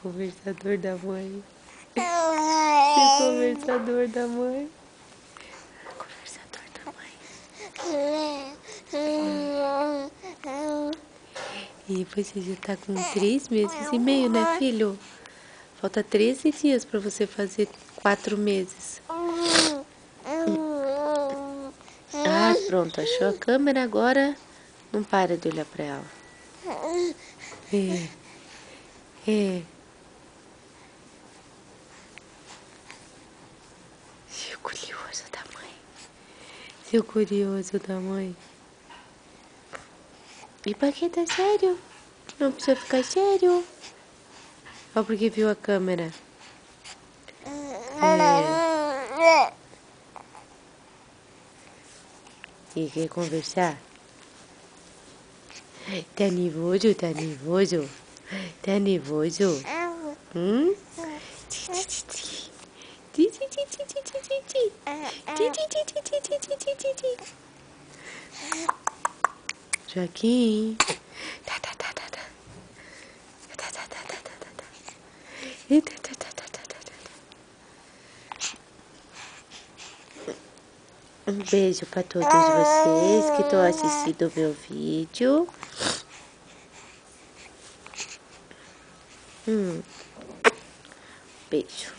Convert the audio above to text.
conversador da mãe. Seu conversador da mãe. Conversador da mãe. E você já tá com 3 meses e meio, né, filho? Falta 13 dias pra você fazer 4 meses. Ah, pronto. Achou a câmera agora? Não para de olhar pra ela. É. Seu curioso da mãe. Seu curioso da mãe. E pra que tá sério? Não precisa ficar sério. Só porque viu a câmera. E quer conversar? Tá nervoso? Tá nervoso? Tá nervoso? Joaquim. Um beijo para todos vocês que estão assistindo o meu vídeo. Beijo.